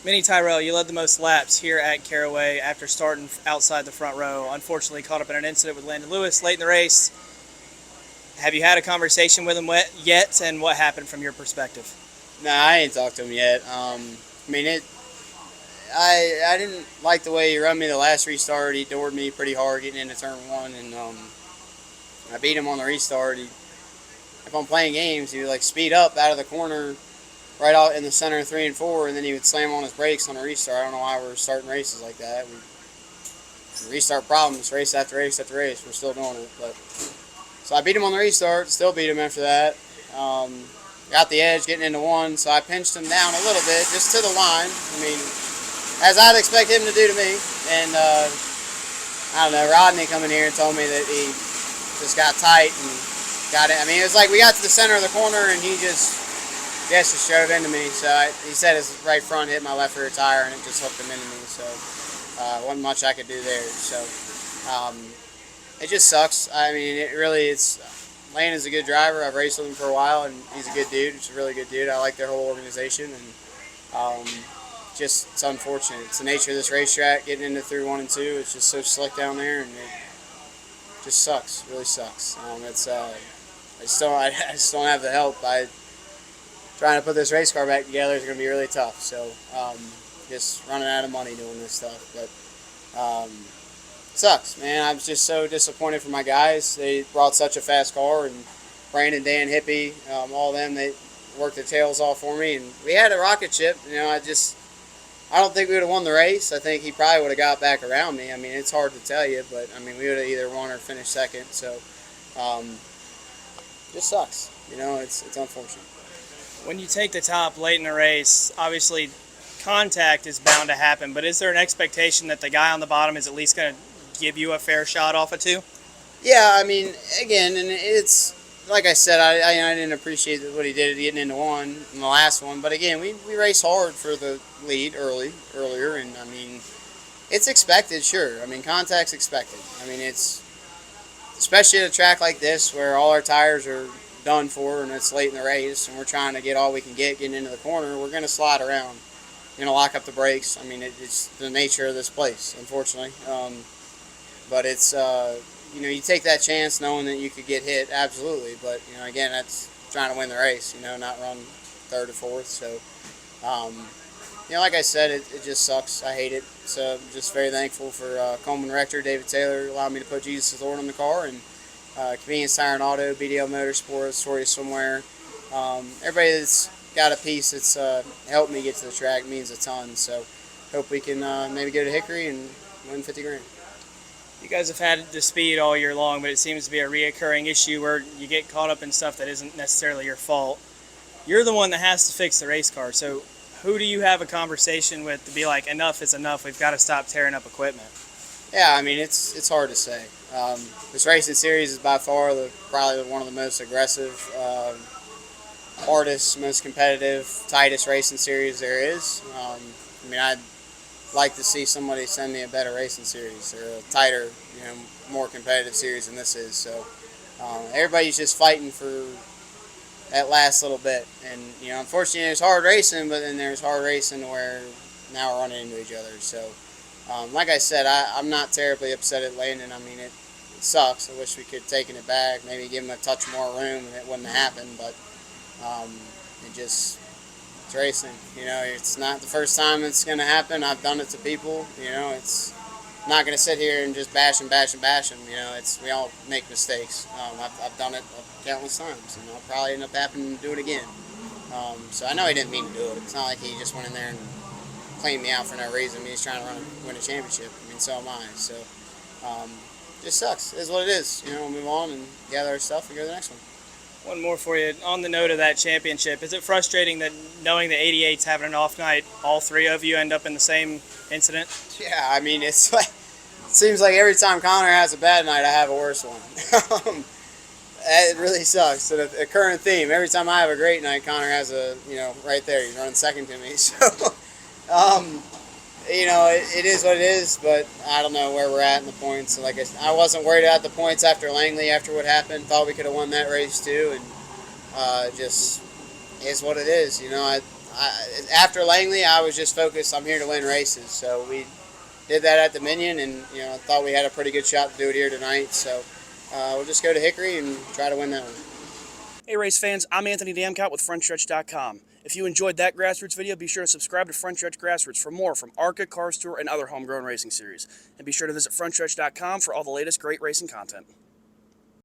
Mini Tyrrell, you led the most laps here at Caraway after starting outside the front row. Unfortunately, caught up in an incident with Landon Lewis late in the race. Have you had a conversation with him yet, and what happened from your perspective? Nah, I ain't talked to him yet. I mean, I didn't like the way he run me the last restart. He doored me pretty hard getting into turn one, and I beat him on the restart. If I'm playing games, he would like speed up out of the corner, right out in the center of 3 and 4, and then he would slam on his brakes on a restart. I don't know why we're starting races like that. We restart problems race after race after race. We're still doing it, but so I beat him on the restart. Still beat him after that. Got the edge getting into one, so I pinched him down a little bit, just to the line. I mean, as I'd expect him to do to me. And I don't know, Rodney coming here and told me that he just got tight and got it. I mean, it was like we got to the center of the corner and he just drove into me. So he said his right front hit my left rear tire and it just hooked him into me. So wasn't much I could do there. So it just sucks. I mean, Landon's a good driver. I've raced with him for a while, and he's a good dude. He's a really good dude. I like their whole organization, and it's unfortunate. It's the nature of this racetrack, getting into through 1 and 2. It's just so slick down there, and it just sucks. It really sucks. I just don't have the help. Trying to put this race car back together is going to be really tough. So just running out of money doing this stuff, but. Sucks, man. I was just so disappointed for my guys. They brought such a fast car, and Brandon, Dan, Hippie, all of them, they worked their tails off for me, and we had a rocket ship. You know, I don't think we would have won the race. I think he probably would have got back around me. I mean, it's hard to tell you, but I mean, we would have either won or finished second. So, just sucks. You know, it's unfortunate. When you take the top late in the race, obviously contact is bound to happen, but is there an expectation that the guy on the bottom is at least going to give you a fair shot off of 2? Yeah, I mean, again, and it's like I said, I didn't appreciate what he did getting into one in the last one, but again, we race hard for the lead earlier, and I mean, it's expected, sure. I mean, contact's expected. I mean, it's especially at a track like this where all our tires are done for, and it's late in the race, and we're trying to get all we can getting into the corner. We're going to slide around, lock up the brakes. I mean, it's the nature of this place, unfortunately. But it's, you take that chance knowing that you could get hit, absolutely. But, again, that's trying to win the race, not run third or fourth. So, like I said, it just sucks. I hate it. So I'm just very thankful for Coleman Rector, David Taylor, allowing me to put Jesus Lord on the car, and Convenience Tire and Auto, BDL Motorsports, Story Somewhere. Everybody that's got a piece that's helped me get to the track means a ton. So hope we can maybe go to Hickory and win 50 grand. You guys have had the speed all year long, but it seems to be a reoccurring issue where you get caught up in stuff that isn't necessarily your fault. You're the one that has to fix the race car, so who do you have a conversation with to be like, enough is enough, we've got to stop tearing up equipment? Yeah, I mean, it's hard to say. This racing series is by far probably one of the most aggressive, hardest, most competitive, tightest racing series there is. I mean, I'd like to see somebody send me a better racing series or a tighter, more competitive series than this is. So everybody's just fighting for that last little bit. And, unfortunately there's hard racing, but then there's hard racing where now we're running into each other. So like I said, I'm not terribly upset at Landon. I mean, it sucks. I wish we could have taken it back, maybe give him a touch more room and it wouldn't have happened. But it's racing. It's not the first time it's going to happen. I've done it to people. It's not going to sit here and just bash them. We all make mistakes. I've done it countless times, and I'll probably end up having to do it again. So I know he didn't mean to do it. It's not like he just went in there and cleaned me out for no reason. I mean, he's trying to win a championship. I mean, so am I. So just sucks. It is what it is. We'll move on and gather our stuff and go to the next one. One more for you. On the note of that championship, is it frustrating that knowing the 88's having an off night, all three of you end up in the same incident? Yeah, I mean, it's like, it seems like every time Connor has a bad night, I have a worse one. It really sucks. So a current theme, every time I have a great night, Connor has right there, he's running second to me. So, it is what it is, but I don't know where we're at in the points. Like I wasn't worried about the points after Langley, after what happened. Thought we could have won that race too, and just is what it is. after Langley, I was just focused. I'm here to win races, so we did that at Dominion, and I thought we had a pretty good shot to do it here tonight. So we'll just go to Hickory and try to win that one. Hey race fans, I'm Anthony Damcott with Frontstretch.com. If you enjoyed that Grassroots video, be sure to subscribe to Frontstretch Grassroots for more from ARCA, Cars Tour, and other homegrown racing series. And be sure to visit Frontstretch.com for all the latest great racing content.